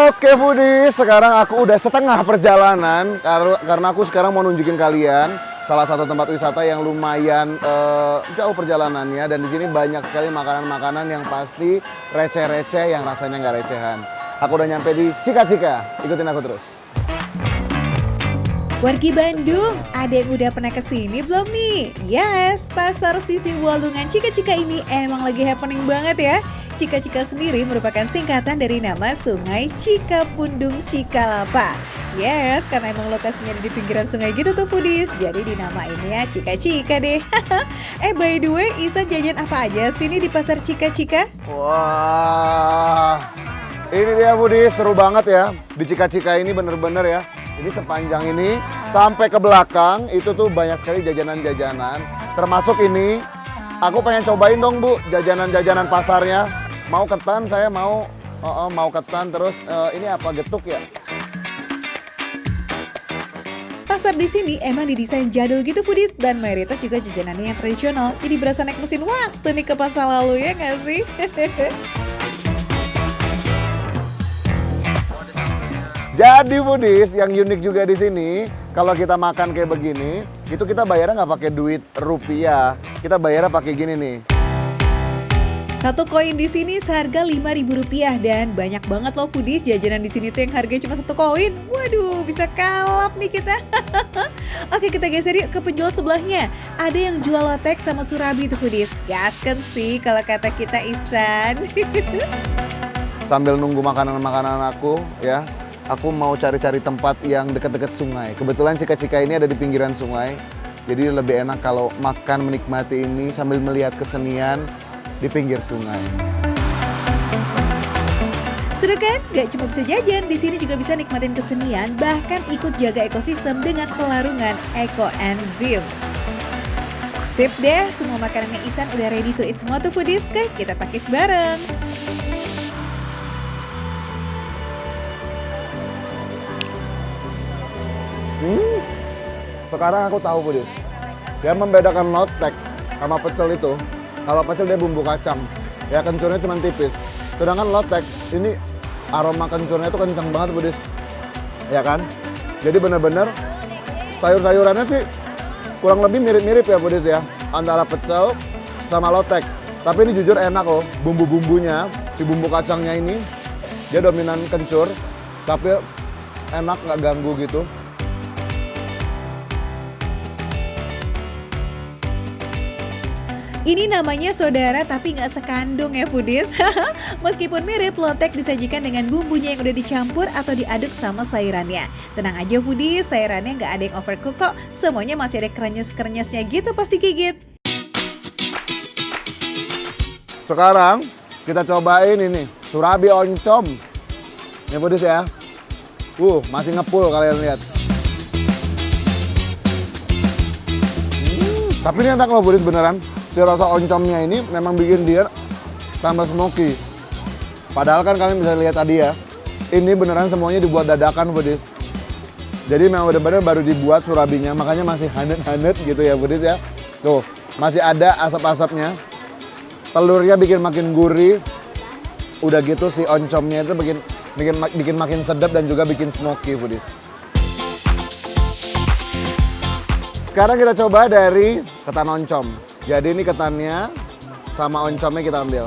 Oke Foodies, sekarang aku udah setengah perjalanan karena aku sekarang mau nunjukin kalian salah satu tempat wisata yang lumayan jauh perjalanannya, dan di sini banyak sekali makanan-makanan yang pasti receh-receh yang rasanya nggak recehan. Aku udah nyampe di Cika Cika, ikutin aku terus. Wargi Bandung, ada yang udah pernah kesini belum nih? Yes, pasar sisi Walungan Cika Cika ini emang lagi happening banget ya. Cika Cika sendiri merupakan singkatan dari nama Sungai Cikapundung Cikalapa. Yes, karena emang lokasinya di pinggiran sungai gitu tuh Foodies, jadi dinamain ya Cika Cika deh. By the way, Isa jajan apa aja sih nih di pasar Cika Cika? Wah, ini dia Foodies, seru banget ya. Di Cika Cika ini bener-bener ya. Ini sepanjang ini sampai ke belakang itu tuh banyak sekali jajanan-jajanan. Termasuk ini, aku pengen cobain dong Bu, jajanan-jajanan pasarnya. Mau ketan, saya mau ketan. Terus ini apa, getuk ya? Pasar di sini emang didesain jadul gitu Foodies, dan mayoritas juga jajanannya yang tradisional. Jadi berasa naik mesin waktu nih ke pasar lalu, ya nggak sih? Jadi Foodies, yang unik juga di sini, kalau kita makan kayak begini, itu kita bayarnya nggak pakai duit rupiah, kita bayarnya pakai gini nih. Satu koin di sini seharga Rp5.000 dan banyak banget loh Foodies jajanan di sini tuh yang harganya cuma satu koin. Waduh, bisa kalap nih kita. Oke, kita geser yuk ke penjual sebelahnya. Ada yang jual lotek sama surabi tuh Foodies. Gaskan sih kalau kata kita Isan. Sambil nunggu makanan-makanan aku ya, aku mau cari-cari tempat yang dekat-dekat sungai. Kebetulan Cika Cika ini ada di pinggiran sungai, jadi lebih enak kalau makan menikmati ini sambil melihat kesenian di pinggir sungai. Seru kan? Gak cuma bisa jajan, di sini juga bisa nikmatin kesenian, bahkan ikut jaga ekosistem dengan pelarungan ekoenzim. Sip deh, semua makanannya Isan udah ready to eat semua tuh Foodies, kita takis bareng. Sekarang aku tahu Foodies, dia membedakan lotek sama pecel itu. Kalau pecel dia bumbu kacang, ya kencurnya cuma tipis. Sedangkan lotek ini aroma kencurnya itu kencang banget Foodies, ya kan? Jadi bener-bener sayur-sayurannya sih kurang lebih mirip-mirip ya Foodies ya, antara pecel sama lotek. Tapi ini jujur enak loh, bumbu-bumbunya, si bumbu kacangnya ini dia dominan kencur, tapi enak, nggak ganggu gitu. Ini namanya saudara tapi nggak sekandung ya Foodies. Meskipun mirip, lotek disajikan dengan bumbunya yang udah dicampur atau diaduk sama sayurannya. Tenang aja Foodies, sayurannya nggak ada yang overcook kok. Semuanya masih ada krenyes-krenyesnya gitu pas digigit. Sekarang kita cobain ini, surabi oncom. Ini Foodies ya. Masih ngepul kalian lihat. Tapi ini enak loh Foodies beneran. Si rasa oncomnya ini memang bikin dia tambah smoky. Padahal kan kalian bisa lihat tadi ya, ini beneran semuanya dibuat dadakan Foodies. Jadi memang bener-bener baru dibuat surabinya, makanya masih hanet-hanet gitu ya Foodies ya. Tuh, masih ada asap-asapnya. Telurnya bikin makin gurih. Udah gitu si oncomnya itu bikin makin sedap dan juga bikin smoky Foodies. Sekarang kita coba dari ketan oncom. Jadi ini ketannya sama oncomnya kita ambil.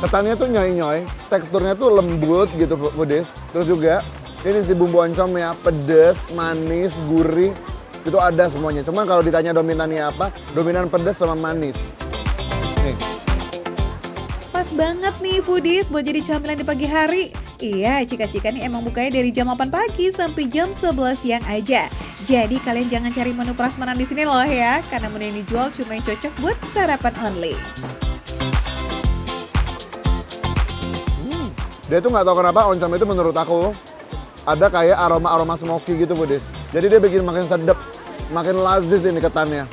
Ketannya tuh nyoy-nyoy, teksturnya tuh lembut gitu Foodies. Terus juga ini si bumbu oncomnya pedes, manis, gurih, itu ada semuanya. Cuman kalau ditanya dominannya apa, dominan pedes sama manis. Nih. Pas banget nih Foodies buat jadi camilan di pagi hari. Iya, Cika Cika nih emang bukanya dari jam 8 pagi sampai jam 11 siang aja. Jadi kalian jangan cari menu prasmanan di sini loh ya, karena menu yang dijual cuma yang cocok buat sarapan only. Dia tuh nggak tahu kenapa oncom itu menurut aku ada kayak aroma-aroma smoky gitu Foodies. Jadi dia bikin makin sedap, makin lazis ini ketannya.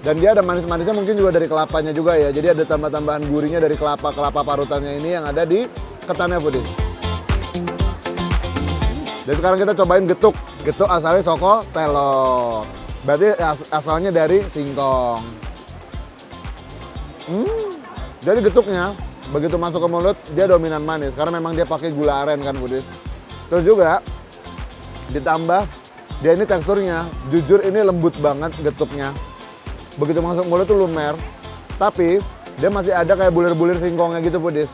Dan dia ada manis-manisnya mungkin juga dari kelapanya juga ya. Jadi ada tambah-tambahan gurihnya dari kelapa parutannya ini yang ada di ketannya Foodies. Dan sekarang kita cobain getuk. Getuk asalnya soko telo. Berarti asalnya dari singkong. Jadi getuknya begitu masuk ke mulut dia dominan manis karena memang dia pakai gula aren kan foodies. Terus juga ditambah dia ini teksturnya, jujur ini lembut banget getuknya. Begitu masuk mulut tuh lumer, tapi dia masih ada kayak bulir-bulir singkongnya gitu foodies.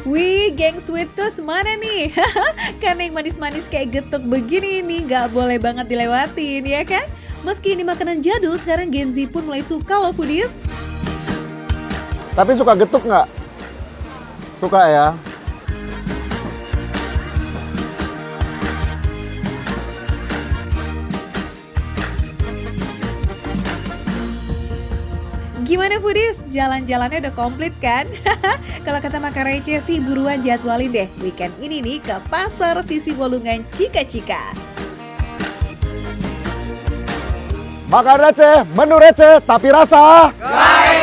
Wih, geng Sweet Tooth mana nih? Karena yang manis-manis kayak getuk begini nih gak boleh banget dilewatin ya kan? Meski ini makanan jadul, sekarang Gen Z pun mulai suka loh foodies. Tapi suka getuk nggak? Suka ya? Gimana foodies? Jalan-jalannya udah komplit kan? Kalau kata Makan Receh sih buruan jadwalin deh weekend ini nih ke Pasar Sisi Bolungan Cika-Cika. Makan receh, menu receh, tapi rasa lain.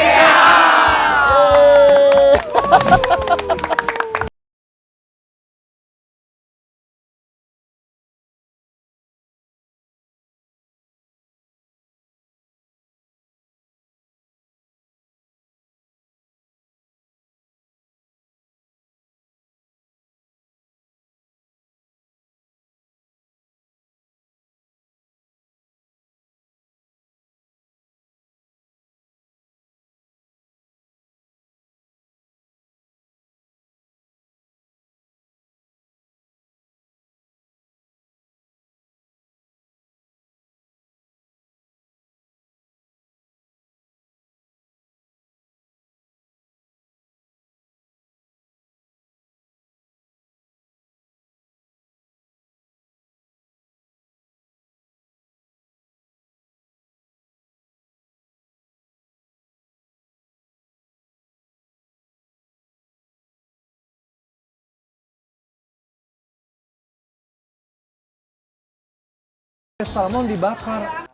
Salmon dibakar.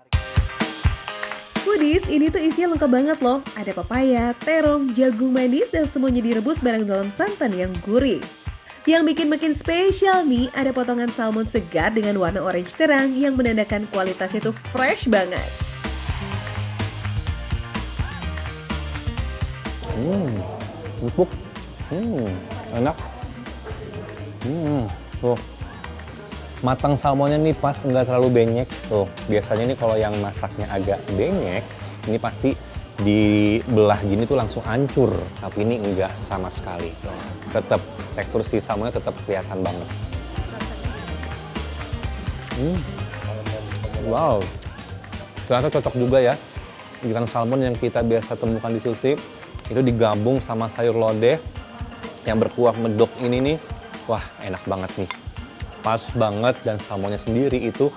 Foodies, ini tuh isinya lengkap banget loh. Ada pepaya, terong, jagung manis, dan semuanya direbus bareng dalam santan yang gurih. Yang bikin makin spesial nih, ada potongan salmon segar dengan warna orange terang yang menandakan kualitasnya tuh fresh banget. Empuk. Enak. Tuh. Matang salmonnya nih pas, nggak terlalu benyek. Tuh, biasanya nih kalau yang masaknya agak benyek, ini pasti dibelah gini tuh langsung hancur. Tapi ini enggak sama sekali. Tuh. Tetap tekstur si salmonnya tetap kelihatan banget. Wow. Ternyata cocok juga ya. Ikan salmon yang kita biasa temukan di sushi itu digabung sama sayur lodeh yang berkuah medok ini nih. Wah, enak banget nih. Pas banget, dan salmonnya sendiri itu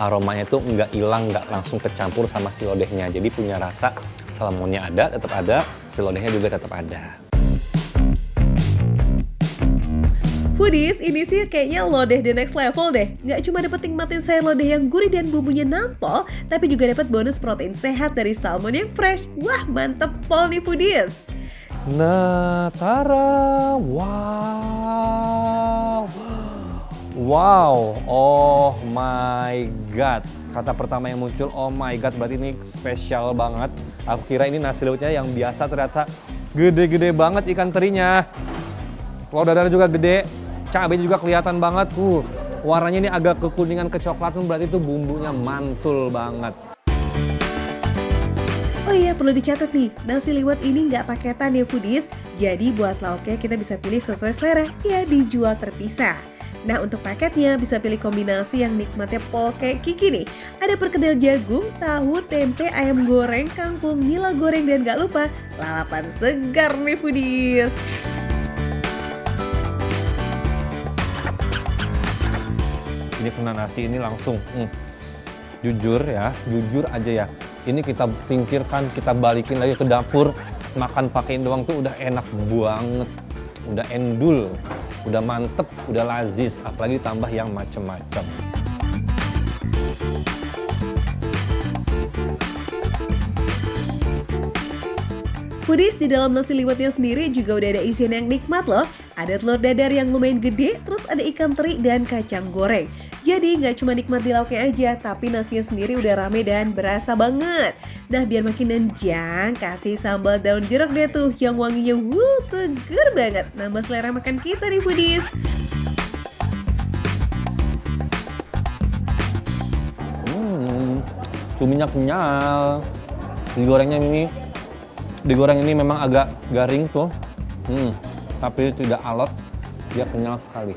aromanya tuh nggak hilang, nggak langsung kecampur sama si lodehnya. Jadi punya rasa salmonnya ada, tetap ada, si lodehnya juga tetap ada. Foodies, ini sih kayaknya lodeh the next level deh. Nggak cuma dapet nikmatin sayur lodeh yang gurih dan bumbunya nampol, tapi juga dapat bonus protein sehat dari salmon yang fresh. Wah, mantep pol nih foodies. Nah, Tara, wow. Wow, oh my god. Kata pertama yang muncul, oh my god, berarti ini spesial banget. Aku kira ini nasi lautnya yang biasa, ternyata gede-gede banget ikan terinya. Telur dadar juga gede, cabenya juga kelihatan banget. Warnanya ini agak kekuningan kecoklatan, berarti itu bumbunya mantul banget. Oh iya, perlu dicatat nih, nasi liwet ini nggak paketan ya foodies. Jadi buat lauknya kita bisa pilih sesuai selera, ya dijual terpisah. Nah, untuk paketnya bisa pilih kombinasi yang nikmatnya pol kayak Kiki nih. Ada perkedel jagung, tahu, tempe, ayam goreng, kangkung, nila goreng, dan gak lupa lalapan segar nih foodies. Ini kena nasi ini langsung, jujur aja ya. Ini kita singkirkan, kita balikin lagi ke dapur, makan pakein doang tuh udah enak banget. Udah endul, udah mantep, udah lazis, apalagi ditambah yang macem-macem. Foodies, di dalam nasi liwetnya sendiri juga udah ada isian yang nikmat loh. Ada telur dadar yang lumayan gede, terus ada ikan teri dan kacang goreng. Jadi nggak cuma nikmat di lauknya aja, tapi nasinya sendiri udah rame dan berasa banget. Nah biar makin nenjang, kasih sambal daun jeruk deh tuh yang wanginya seger banget. Nambah selera makan kita nih foodies. Cuminya kenyal. Digoreng ini memang agak garing tuh. Tapi tidak alot, dia kenyal sekali.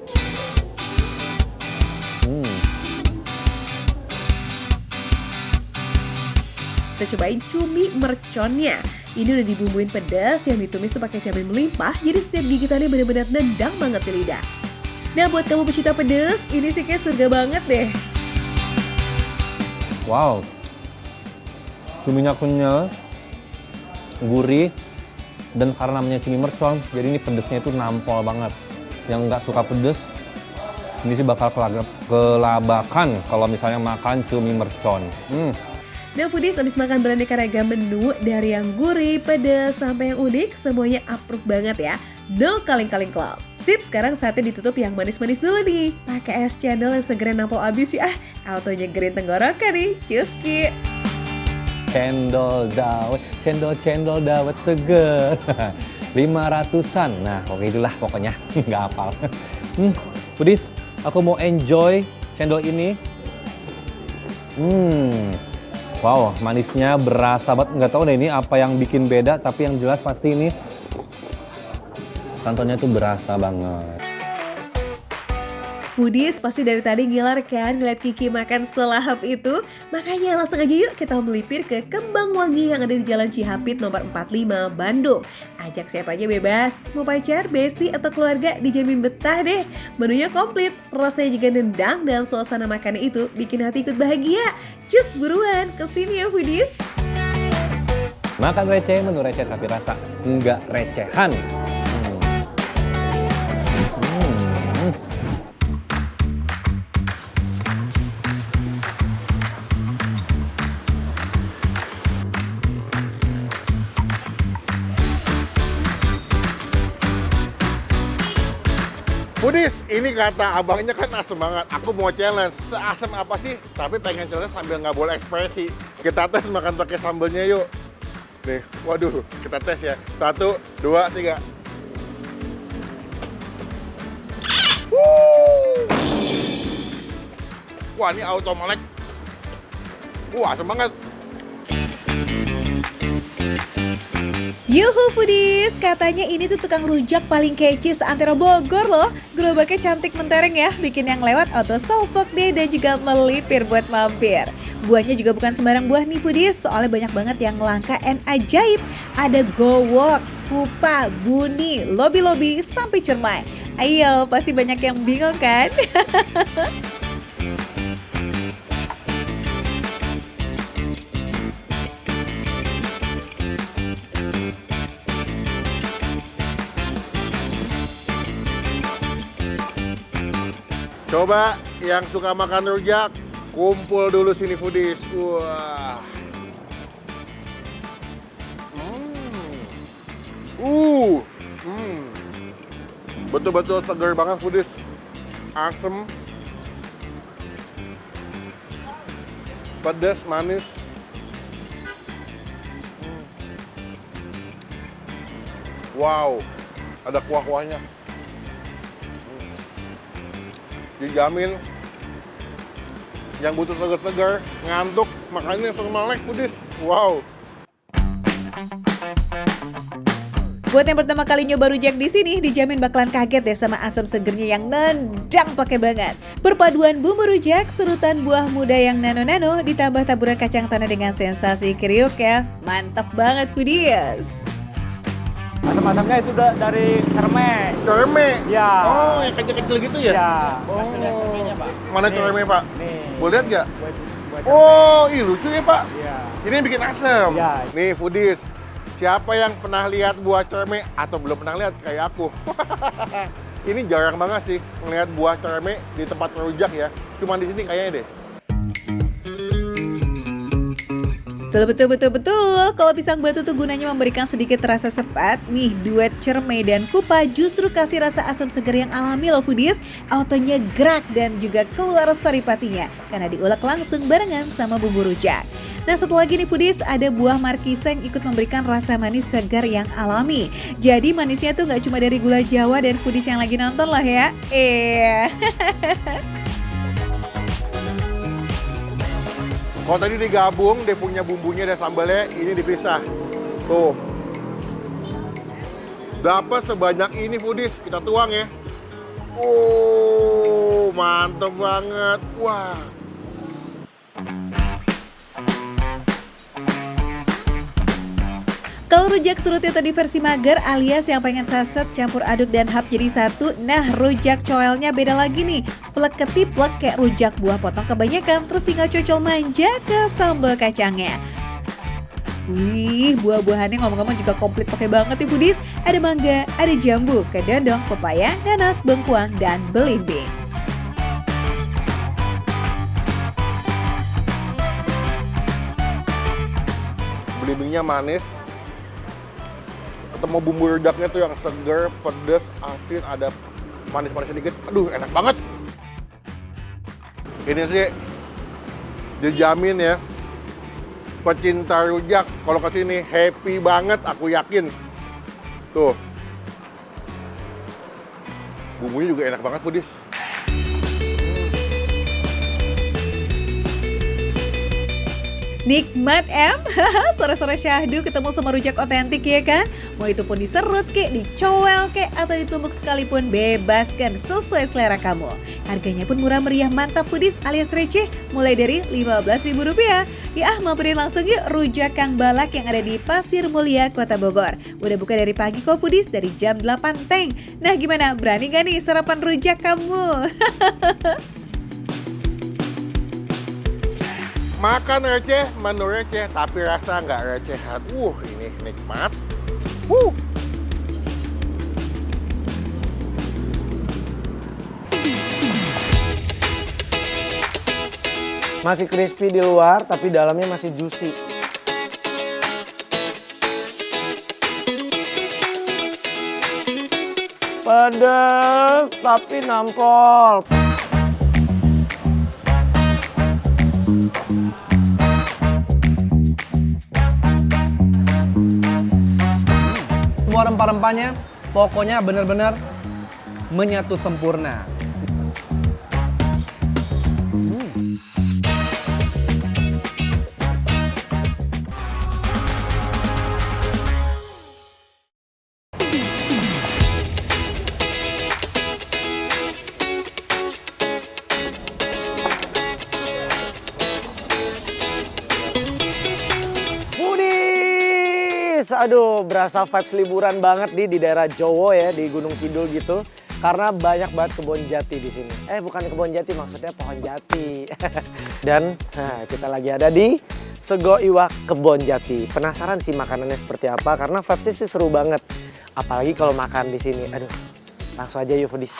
Kita cobain cumi merconnya. Ini udah dibumbuin pedas yang ditumis tuh pakai cabai melimpah, jadi setiap gigitannya benar-benar nendang banget di lidah. Nah buat kamu pecinta pedas, ini sih kayak surga banget deh. Wow, cuminya kenyal, gurih, dan karena namanya cumi mercon, jadi ini pedesnya itu nampol banget. Yang nggak suka pedes, ini sih bakal kelabakan kalau misalnya makan cumi mercon. Nah foodies, abis makan beraneka ragam menu dari yang gurih, pedas, sampai yang unik, semuanya approve banget ya. No kaleng-kaleng club. Sip, sekarang saatnya ditutup yang manis-manis dulu nih. Pakai es cendol yang segera nampol abis ya. Auto nyegerin tenggorokan nih. Cuski. Cendol dawet seger. 500-an. Nah, oke itulah pokoknya. Nggak hafal. Foodies, aku mau enjoy cendol ini. Wow, manisnya berasa banget. Nggak tahu deh ini apa yang bikin beda, tapi yang jelas pasti ini santannya tuh berasa banget. Foodies pasti dari tadi ngiler kan ngeliat Kiki makan selahap itu. Makanya langsung aja yuk kita melipir ke Kembang Wangi yang ada di Jalan Cihapit nomor 45 Bandung. Ajak siapa aja bebas, mau pacar, bestie, atau keluarga dijamin betah deh. Menunya komplit, rasanya juga nendang dan suasana makannya itu bikin hati ikut bahagia. Cus buruan, kesini ya Foodies. Makan receh, menu receh tapi rasa nggak recehan. Foodies, ini kata abangnya kan asem banget. Aku mau challenge, seasem apa sih? Tapi pengen challenge sambil nggak boleh ekspresi. Kita tes makan pakai sambelnya yuk. Nih, waduh, kita tes ya. 1, 2, 3. Wah, ini auto melek. Wah, asem banget. Yuhu Foodies, katanya ini tuh tukang rujak paling kece seantero Bogor loh. Gerobaknya cantik mentereng ya, bikin yang lewat auto salfok deh dan juga melipir buat mampir. Buahnya juga bukan sembarang buah nih Foodies, soalnya banyak banget yang langka and ajaib. Ada gowok, pupa, buni, lobi-lobi, sampai cermai. Ayo, pasti banyak yang bingung kan? Coba yang suka makan rujak, kumpul dulu sini Foodies. Wah. Betul-betul segar banget Foodies. Asem. Pedas, manis. Wow, ada kuah-kuahnya. Dijamin yang butuh segar-segar, ngantuk, makannya langsung melek Foodies. Wow. Buat yang pertama kali nyoba rujak di sini, dijamin bakalan kaget deh sama asam segernya yang nendang pakai banget. Perpaduan bumbu rujak, serutan buah muda yang nano-nano, ditambah taburan kacang tanah dengan sensasi kriuk ya. Mantap banget Foodies. Asam-asamnya itu dari cerme. Cerme? Ya. Oh, yang kecil-kecil gitu ya? Ya. Oh. Cermenya, Pak. Mana cerme, Pak? Nih. Boleh lihat nggak? Buat Oh, ih lucu ya, Pak. Iya. Ini yang bikin asam. Iya. Nih, Foodies. Siapa yang pernah lihat buah cerme atau belum pernah lihat kayak aku? Ini jarang banget sih ngelihat buah cerme di tempat rujak ya. Cuman di sini kayaknya deh. Betul. Kalau pisang batu tuh gunanya memberikan sedikit rasa sepat. Nih, duet cermai dan kupa justru kasih rasa asam segar yang alami loh foodies. Autonya gerak dan juga keluar saripatinya karena diulek langsung barengan sama bumbu rujak. Nah, satu lagi nih foodies, ada buah markisa yang ikut memberikan rasa manis segar yang alami. Jadi manisnya tuh nggak cuma dari gula Jawa dan foodies yang lagi nonton lah ya. Kalau tadi digabung, dia punya bumbunya dan sambalnya, ini dipisah. Tuh. Dapat sebanyak ini foodies, kita tuang ya. Oh, mantep banget. Wah. Kalau rujak serutnya tadi versi mager alias yang pengen saset campur aduk dan hap jadi satu, nah rujak coelnya beda lagi nih. Plek ketiplek kayak rujak buah potong kebanyakan terus tinggal cocol manja ke sambal kacangnya. Wih, buah-buahannya ngomong-ngomong juga komplit pakai banget nih foodies. Ada mangga, ada jambu, kedondong, pepaya, nanas, bengkuang, dan belimbing. Belimbingnya manis. Ketemu bumbu rujaknya tuh yang seger, pedas, asin, ada manis-manis sedikit. Aduh, enak banget. Ini sih dijamin ya. Pecinta rujak kalau kesini happy banget, aku yakin. Tuh. Bumbunya juga enak banget foodies. Nikmat sore-sore syahdu ketemu sama rujak otentik ya kan? Mau itu pun diserut kek, dicowel kek, atau ditumbuk sekalipun bebaskan sesuai selera kamu. Harganya pun murah meriah mantap foodies alias receh mulai dari Rp15.000. Ya mampirin langsung yuk rujak Kang Balak yang ada di Pasir Mulia, Kota Bogor. Udah buka dari pagi kok foodies, dari jam 8 teng. Nah gimana, berani gak nih sarapan rujak kamu? Makan receh, menu receh, tapi rasa nggak recehan. Ini nikmat. Masih crispy di luar, tapi dalamnya masih juicy. Pedas, tapi nampol. Semua rempah-rempahnya pokoknya benar-benar menyatu sempurna. Aduh, berasa vibes liburan banget di daerah Jowo ya, di Gunung Kidul gitu. Karena banyak banget kebun jati di sini. Bukan kebun jati, maksudnya pohon jati. Dan kita lagi ada di Sego Iwak Kebon Jati. Penasaran sih makanannya seperti apa? Karena vibesnya sih seru banget. Apalagi kalau makan di sini. Aduh, langsung aja yuk foodies.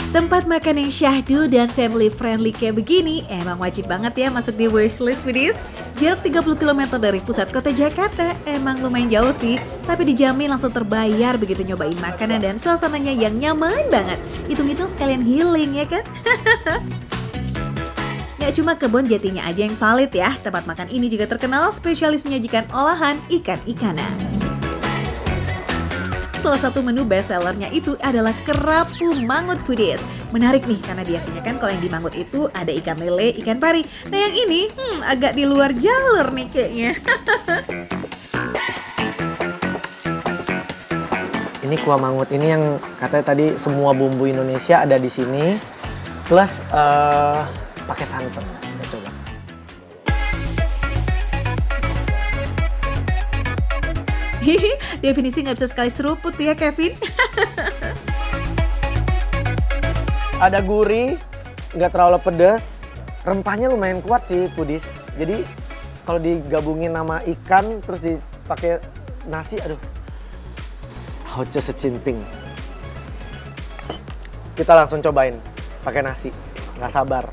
Tempat makan yang syahdu dan family friendly kayak begini emang wajib banget ya masuk di wishlist foodies. Jarak 30 km dari pusat kota Jakarta emang lumayan jauh sih, tapi dijamin langsung terbayar begitu nyobain makanan dan suasananya yang nyaman banget. Hitung-hitung sekalian healing ya kan? Gak cuma kebun jatinya aja yang valid ya, tempat makan ini juga terkenal spesialis menyajikan olahan ikan-ikanan. Salah satu menu bestsellernya itu adalah kerapu mangut foodies. Menarik nih karena biasanya kan kalau yang di mangut itu ada ikan lele, ikan pari. Nah yang ini agak di luar jalur nih kayaknya. Ini kuah mangut ini yang katanya tadi semua bumbu Indonesia ada di sini. Plus pakai santan. Kita coba. Definisi nggak bisa sekali seruput ya Kevin. Ada gurih, nggak terlalu pedas. Rempahnya lumayan kuat sih foodies. Jadi kalau digabungin sama ikan terus dipakai nasi, aduh. Hoco secimping. Kita langsung cobain pakai nasi. Nggak sabar.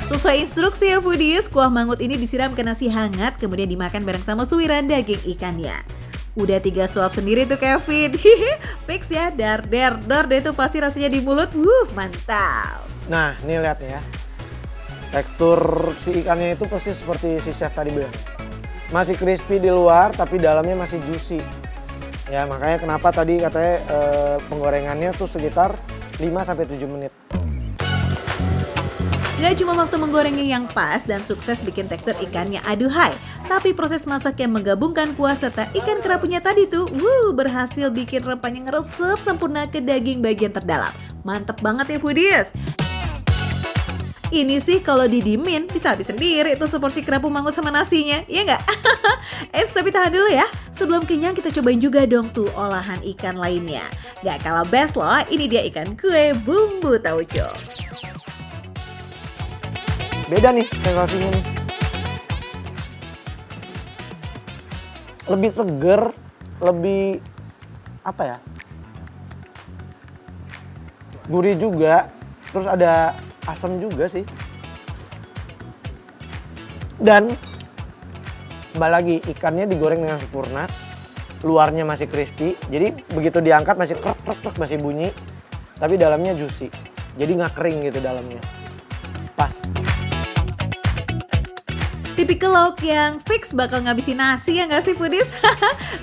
Sesuai instruksi ya foodies, kuah mangut ini disiram ke nasi hangat kemudian dimakan bareng sama suiran daging ikannya. Udah 3 suap sendiri tuh Kevin. Fix ya, dor deh tuh pasti rasanya di mulut. Mantap. Nah, ini lihat ya. Tekstur si ikannya itu pasti seperti si chef tadi bilang. Masih crispy di luar tapi dalamnya masih juicy. Ya, makanya kenapa tadi katanya penggorengannya tuh sekitar 5-7 menit. Gak cuma waktu menggorengnya yang pas dan sukses bikin tekstur ikannya aduhai, tapi proses masak yang menggabungkan kuah serta ikan kerapunya tadi tuh, berhasil bikin rempahnya ngeresep sempurna ke daging bagian terdalam. Mantep banget ya foodies. Ini sih kalau didimin bisa habis sendiri tuh seporsi kerapu mangut sama nasinya, ya nggak? Tapi tahan dulu ya. Sebelum kenyang kita cobain juga dong tuh olahan ikan lainnya. Gak kalah best loh, ini dia ikan kue bumbu tauco. Beda nih sensasinya nih. Lebih seger, lebih apa ya? Gurih juga, terus ada asam juga sih. Dan kembali lagi ikannya digoreng dengan sempurna, luarnya masih crispy, jadi begitu diangkat masih krek masih bunyi, tapi dalamnya juicy. Jadi nggak kering gitu dalamnya. Pas. Tipikal lauk yang fix bakal ngabisin nasi ya nggak sih foodies?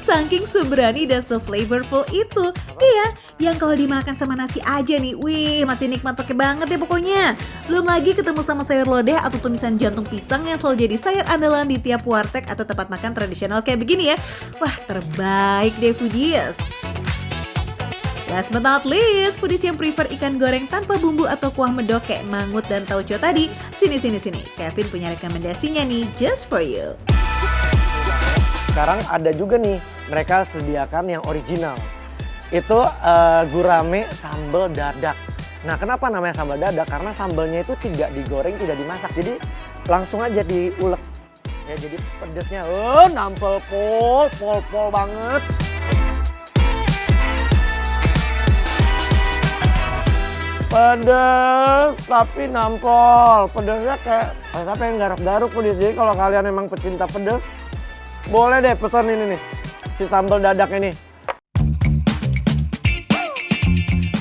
Saking seberani dan se-flavorful itu. Iya, yang kalau dimakan sama nasi aja nih, masih nikmat pakai banget ya pokoknya. Belum lagi ketemu sama sayur lodeh atau tumisan jantung pisang yang selalu jadi sayur andalan di tiap warteg atau tempat makan tradisional kayak begini ya. Wah, terbaik deh foodies. Last but not least, foodies yang prefer ikan goreng tanpa bumbu atau kuah medok kayak mangut dan tauco tadi. Sini. Kevin punya rekomendasinya nih, just for you. Sekarang ada juga nih, mereka sediakan yang original. Itu gurame sambal dadak. Nah, kenapa namanya sambal dadak? Karena sambalnya itu tidak digoreng, tidak dimasak. Jadi langsung aja diulek. Ya, jadi pedesnya nampel pol banget. Pedes tapi nampol, pedesnya kayak apa yang garuk-garuk pedis. Jadi kalau kalian emang pecinta pedes, boleh deh pesan ini nih, si sambal dadak ini.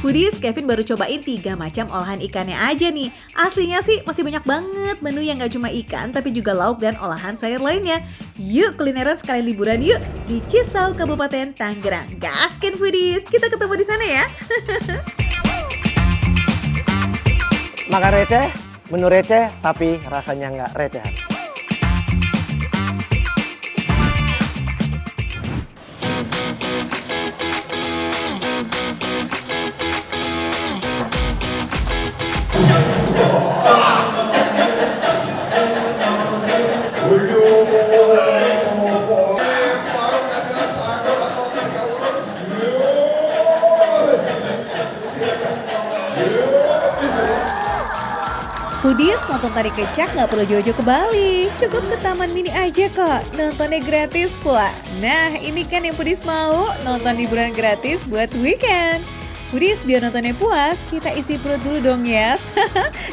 Foodies, Kevin baru cobain 3 macam olahan ikannya aja nih. Aslinya sih masih banyak banget menu yang gak cuma ikan tapi juga lauk dan olahan sayur lainnya. Yuk kulineran sekalian liburan yuk di Cisau, Kabupaten Tangerang. Gaskin foodies, kita ketemu di sana ya. Makan receh, menu receh tapi rasanya nggak recehan. Foodies nonton tari kecak nggak perlu jauh-jauh ke Bali, cukup ke Taman Mini aja kok, nontonnya gratis pula. Nah ini kan yang Foodies mau, nonton liburan gratis buat weekend. Foodies biar nontonnya puas, kita isi perut dulu dong ya.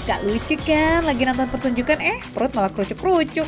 Gak lucu kan, lagi nonton pertunjukan perut malah kerucuk-kerucuk.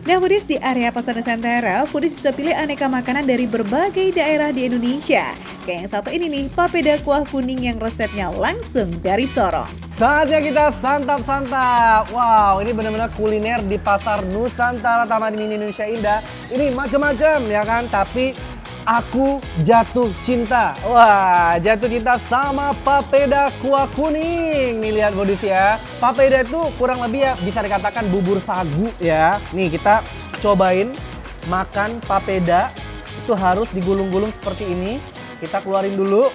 Nah Foodies, di area Pasar Nusantara, Foodies bisa pilih aneka makanan dari berbagai daerah di Indonesia. Kayak yang satu ini nih, papeda kuah kuning yang resepnya langsung dari Sorong. Saatnya kita santap-santap. Wow, ini benar-benar kuliner di Pasar Nusantara Taman Mini Indonesia Indah. Ini macam-macam ya kan, tapi aku jatuh cinta. Wah, jatuh cinta sama papeda kuah kuning. Nih lihat Foodies ya. Papeda itu kurang lebih ya bisa dikatakan bubur sagu ya. Nih kita cobain makan papeda. Itu harus digulung-gulung seperti ini. Kita keluarin dulu.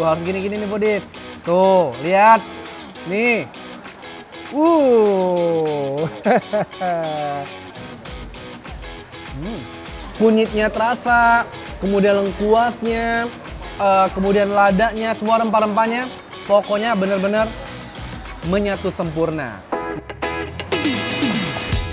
Harus gini-gini nih Foodies. Tuh, lihat. Nih. Kunyitnya terasa, kemudian lengkuasnya, kemudian ladanya, semua rempah-rempahnya, pokoknya benar-benar menyatu sempurna.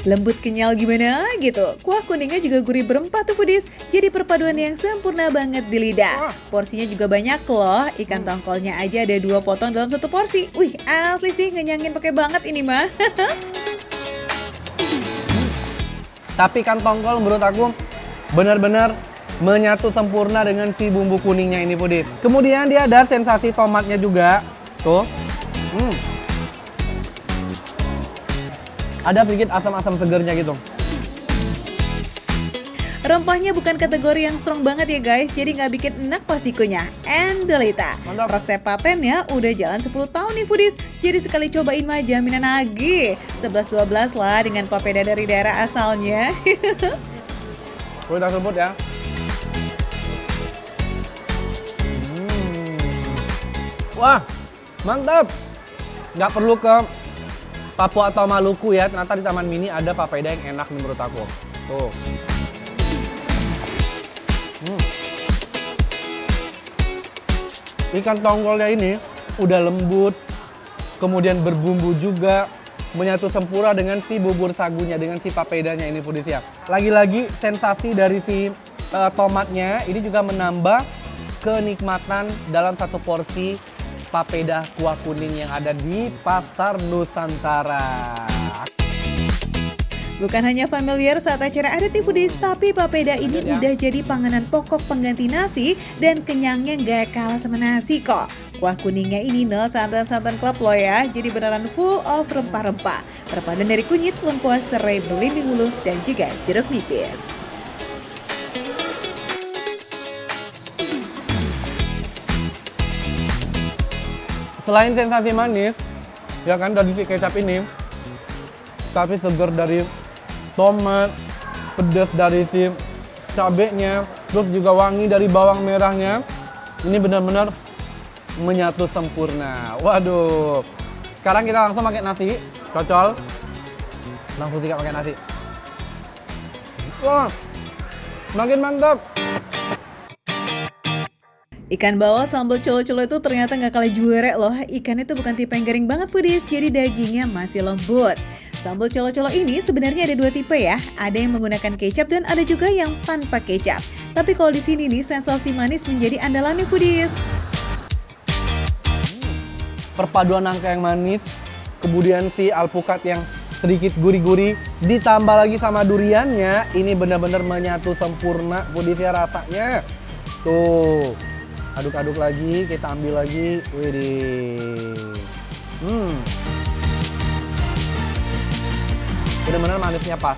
Lembut kenyal gimana gitu. Kuah kuningnya juga gurih berempah tuh foodies. Jadi perpaduan yang sempurna banget di lidah. Porsinya juga banyak loh. Ikan tongkolnya aja ada 2 potong dalam 1 porsi. Wih, asli sih ngenyangin pakai banget ini mah. Tapi ikan tongkol menurut aku benar-benar menyatu sempurna dengan si bumbu kuningnya ini foodies. Kemudian dia ada sensasi tomatnya juga. Tuh. Ada sedikit asam-asam segernya gitu. Rempahnya bukan kategori yang strong banget ya guys, jadi nggak bikin enak pas dikunyah. Endelita. Mantap. Resep patennya udah jalan 10 tahun nih foodies, jadi sekali cobain mah jaminan lagi. 11-12 lah dengan papeda dari daerah asalnya. Udah sebut ya. Wah, mantap. Nggak perlu ke Papua atau Maluku ya, ternyata di Taman Mini ada papeda yang enak nih menurut aku. Tuh. Ikan tongkolnya ini udah lembut, kemudian berbumbu juga, menyatu sempurna dengan si bubur sagunya, dengan si papedanya ini foodies ya. Lagi-lagi sensasi dari si tomatnya ini juga menambah kenikmatan dalam 1 porsi papeda kuah kuning yang ada di Pasar Nusantara. Bukan hanya familiar saat acara adat nih foodies, tapi papeda ini Ya. udah jadi panganan pokok pengganti nasi dan kenyangnya gak kalah sama nasi kok. Kuah kuningnya ini no santan-santan klub loh ya, jadi beneran full of rempah-rempah. Perpaduan dari kunyit, lengkuas, serai, belimbing ulu, dan juga jeruk nipis. Selain sensasi manis, ya kan dari si kecap ini, tapi seger dari tomat, pedas dari si cabenya, terus juga wangi dari bawang merahnya. Ini benar-benar menyatu sempurna. Waduh. Sekarang kita langsung pakai nasi, cocol. Langsung sikat pakai nasi. Wah, makin mantap. Ikan bawal sambal colo-colo itu ternyata nggak kalah juara loh. Ikan itu bukan tipe yang garing banget foodies, jadi dagingnya masih lembut. Sambal colo-colo ini sebenarnya ada 2 tipe ya. Ada yang menggunakan kecap dan ada juga yang tanpa kecap. Tapi kalau di sini nih sensasi manis menjadi andalan nih foodies. Perpaduan nangka yang manis, kemudian si alpukat yang sedikit gurih-gurih, ditambah lagi sama duriannya, ini benar-benar menyatu sempurna foodies ya rasanya. Tuh. Aduk-aduk lagi, kita ambil lagi. Widih. Benar-benar manisnya pas.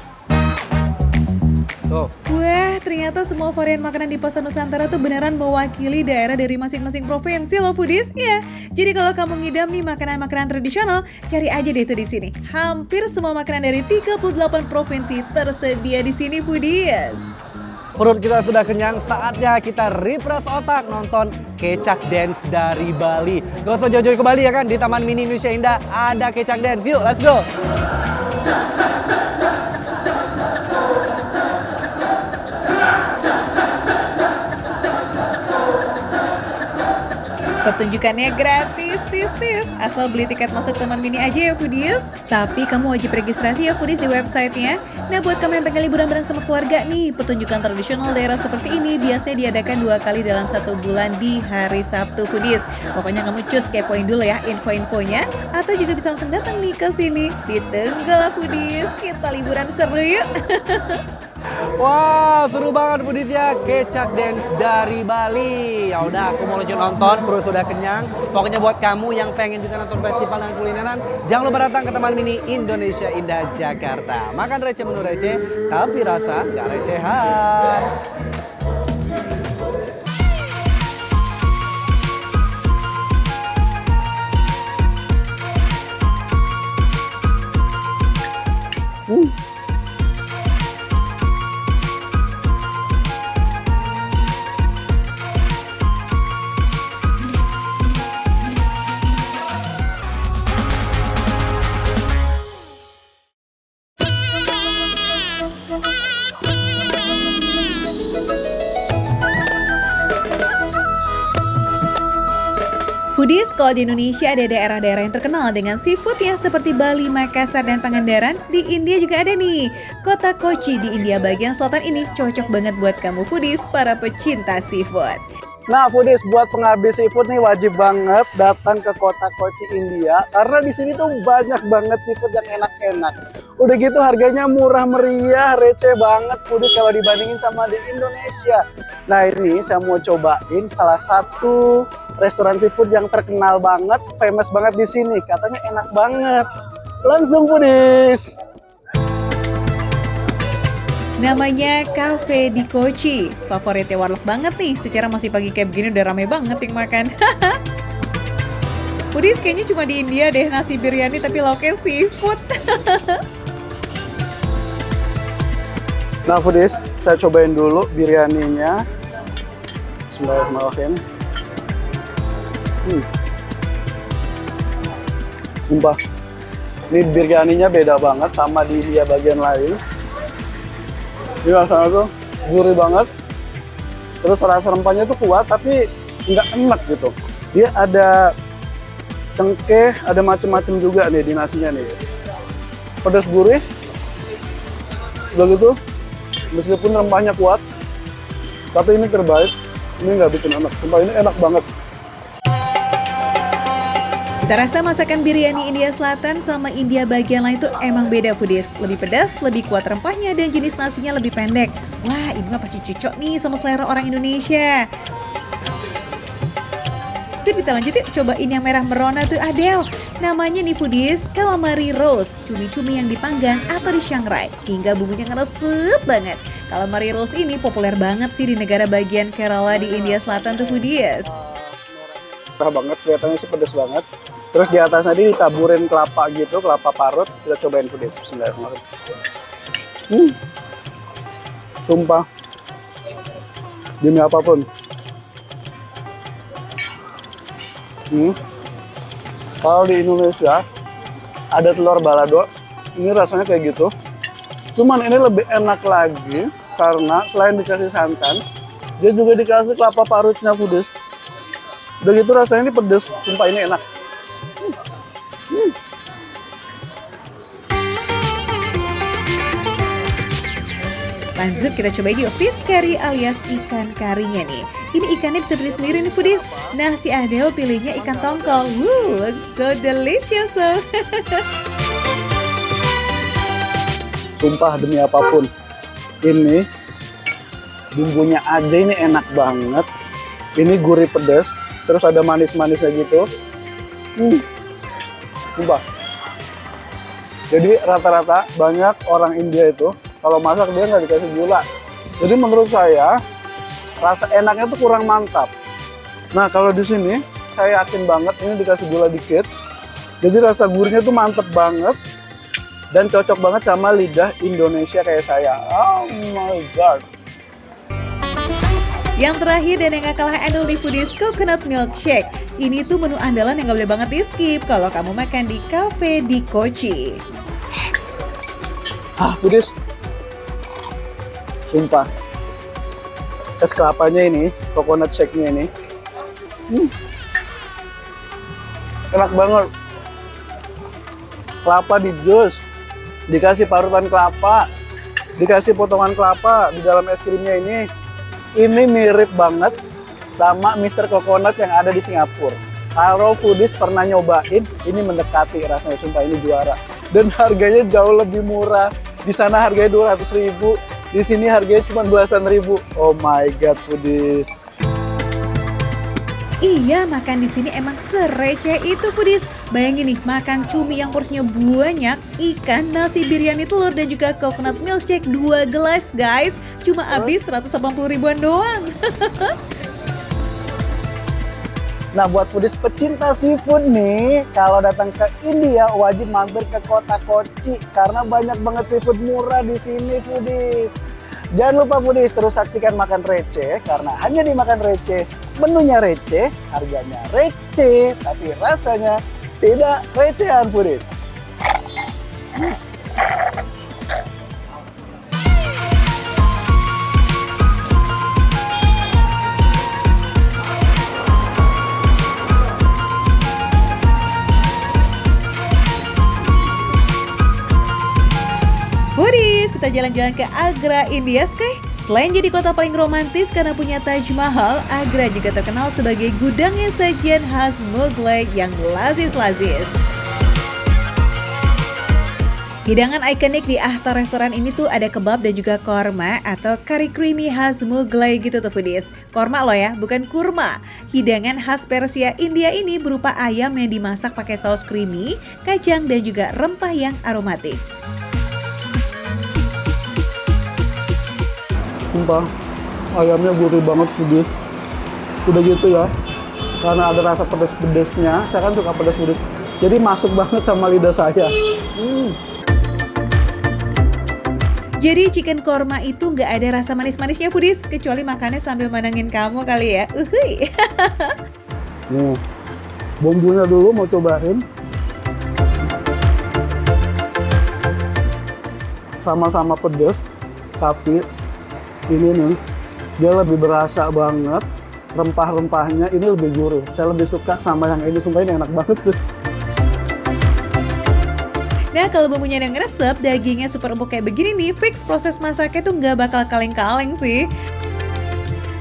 Tuh. Wah, ternyata semua varian makanan di Pasar Nusantara tuh beneran mewakili daerah dari masing-masing provinsi loh foodies. Ya, jadi kalau kamu ngidam nih makanan-makanan tradisional, cari aja deh itu di sini. Hampir semua makanan dari 38 provinsi tersedia di sini foodies. Perut kita sudah kenyang, saatnya kita refresh otak nonton Kecak Dance dari Bali. Gak usah jauh-jauh ke Bali ya kan, di Taman Mini Indonesia Indah ada Kecak Dance. Yuk, let's go! Pertunjukannya gratis, tis. Asal beli tiket masuk Taman Mini aja ya foodies. Tapi kamu wajib registrasi ya foodies di websitenya. Nah buat kamu yang pengen liburan bareng sama keluarga nih, pertunjukan tradisional daerah seperti ini biasanya diadakan 2 kali dalam 1 bulan di hari Sabtu foodies. Pokoknya kamu cus kepoin dulu ya info-infonya, atau juga bisa langsung datang nih ke sini. Ditunggu lah foodies, kita liburan seru yuk. Wah, seru banget foodies ya, Kecak Dance dari Bali. Ya udah, aku mau lanjut nonton, perut sudah kenyang. Pokoknya buat kamu yang pengen juga nonton festival dan kulineran, jangan lupa datang ke Taman Mini Indonesia Indah Jakarta. Makan receh menu receh, tapi rasa nggak recehan. Foodies, kalau di Indonesia ada daerah-daerah yang terkenal dengan seafood ya seperti Bali, Makassar, dan Pangandaran. Di India juga ada nih. Kota Kochi di India bagian selatan ini cocok banget buat kamu foodies, para pecinta seafood. Nah, foodies, buat penghabis seafood nih wajib banget datang ke kota Kochi, India. Karena di sini tuh banyak banget seafood yang enak-enak. Udah gitu harganya murah meriah, receh banget foodies kalau dibandingin sama di Indonesia. Nah, ini saya mau cobain salah satu restoran seafood yang terkenal banget, famous banget di sini. Katanya enak banget. Langsung foodies. Namanya Cafe di Kochi. Favoritnya warlock banget nih. Secara masih pagi kayak begini udah rame banget yang makan. Foodies kayaknya cuma di India deh nasi biryani tapi lauknya seafood. Nah, foodies, saya cobain dulu biryaninya. Bismillahirrahmanirrahim. Sumpah, ini biryaninya beda banget sama di India bagian lain. Ini rasanya tuh gurih banget. Terus rasa rempahnya tuh kuat tapi nggak enak gitu. Dia ada cengkeh, ada macem-macem juga nih di nasinya nih. Pedas gurih. Udah gitu, meskipun rempahnya kuat, tapi ini terbaik. Ini nggak bikin enak. Sumpah ini enak banget. Cita rasa masakan biryani India Selatan sama India bagian lain itu emang beda foodies. Lebih pedas, lebih kuat rempahnya, dan jenis nasinya lebih pendek. Wah, ini mah pasti cocok nih sama selera orang Indonesia. Sip, kita lanjut yuk cobain yang merah merona tuh Adele. Namanya nih foodies, calamari roast, cumi-cumi yang dipanggang atau disangrai hingga bumbunya ngeresep banget. Calamari roast ini populer banget sih di negara bagian Kerala di India Selatan tuh foodies. Merah banget, kelihatannya sih pedas banget. Terus di atas tadi ditaburin kelapa gitu, kelapa parut. Kita cobain foodies. Bismillahirrahmanirrahim. Sumpah, demi apapun. Kalau di Indonesia ada telur balado, ini rasanya kayak gitu. Cuman ini lebih enak lagi karena selain dikasih santan, dia juga dikasih kelapa parutnya foodies. Udah gitu rasanya ini pedes, sumpah ini enak. Lanjut kita coba yuk fish curry alias ikan karinya nih. Ini ikannya bisa pilih sendiri nih foodies. Nah, si Adele pilihnya ikan tongkol. Looks so delicious. Sumpah demi apapun, ini bumbunya aja ini enak banget. Ini gurih pedas, terus ada manis-manisnya gitu. Sumpah. Jadi rata-rata banyak orang India itu kalau masak dia nggak dikasih gula. Jadi menurut saya rasa enaknya tuh kurang mantap. Nah kalau di sini saya yakin banget ini dikasih gula dikit. Jadi rasa gurihnya tuh mantep banget dan cocok banget sama lidah Indonesia kayak saya. Oh my god. Yang terakhir dan yang gak kalah endul di foodies, coconut milkshake. Ini tuh menu andalan yang gak boleh banget di skip kalau kamu makan di Cafe di Kochi. Foodies. Sumpah. Es kelapanya ini, coconut shake-nya ini. Enak banget. Kelapa di jus, dikasih parutan kelapa, dikasih potongan kelapa di dalam es krimnya ini. Ini mirip banget sama Mr. Coconut yang ada di Singapura. Kalau foodies pernah nyobain, ini mendekati rasanya, sumpah ini juara. Dan harganya jauh lebih murah. Di sana harganya 200.000, di sini harganya cuma belasan ribu. Oh my god, foodies. Iya, makan di sini emang sereceh itu foodies. Bayangin nih, makan cumi yang porsinya banyak, ikan, nasi biryani telur, dan juga coconut milkshake 2 gelas guys. Cuma habis 180 ribuan doang. Nah buat foodies pecinta seafood nih, kalau datang ke India wajib mampir ke kota Kochi karena banyak banget seafood murah di sini foodies. Jangan lupa foodies terus saksikan Makan Receh karena hanya di Makan Receh menunya receh, harganya receh, tapi rasanya tidak recehan foodies. jalan-jalan ke Agra, India Sky. Selain jadi kota paling romantis karena punya Taj Mahal, Agra juga terkenal sebagai gudangnya sajian khas Mughlai yang lazis-lazis. Hidangan ikonik di Ahtar restoran ini tuh ada kebab dan juga korma atau kari creamy khas Mughlai gitu tuh foodies. Korma loh ya, bukan kurma. Hidangan khas Persia India ini berupa ayam yang dimasak pakai saus creamy, kacang dan juga rempah yang aromatik. Sumpah, ayamnya gurih banget foodies. Udah gitu ya, karena ada rasa pedas-pedasnya, saya kan suka pedas-pedas. Jadi masuk banget sama lidah saya. Jadi chicken korma itu nggak ada rasa manis-manisnya foodies, kecuali makannya sambil mandangin kamu kali ya. Uhuy. Nih, bumbunya dulu mau cobain. Sama-sama pedas, tapi ini nih, dia lebih berasa banget. Rempah-rempahnya ini lebih gurih. Saya lebih suka sama yang ini, sumpah ini enak banget tuh. Nah kalau bumbunya yang ngeresep, dagingnya super empuk kayak begini nih, fix proses masaknya tuh nggak bakal kaleng-kaleng sih.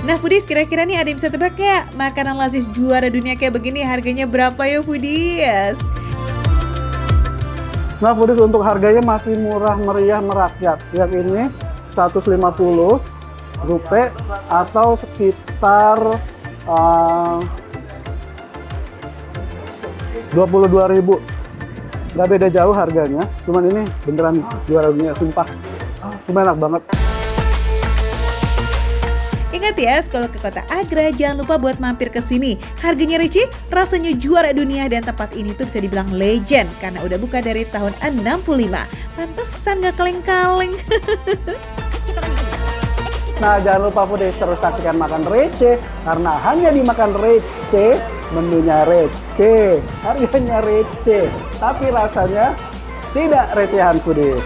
Nah foodies, kira-kira nih ada yang bisa tebak ya? Makanan lazis juara dunia kayak begini harganya berapa ya foodies? Nah foodies, untuk harganya masih murah meriah merakyat. Yang ini 150 rupiah atau sekitar 22.000. Gak beda jauh harganya, cuman ini beneran juara dunia, sumpah. Cuma enak banget. Ingat ya, kalau ke kota Agra jangan lupa buat mampir ke sini. Harganya receh, rasanya juara dunia, dan tempat ini tuh bisa dibilang legend karena udah buka dari tahun 65. Pantesan gak kaleng-kaleng. Nah jangan lupa foodies terus saksikan Makan Receh, karena hanya di Makan Receh, menunya receh, harganya receh, tapi rasanya tidak recehan foodies.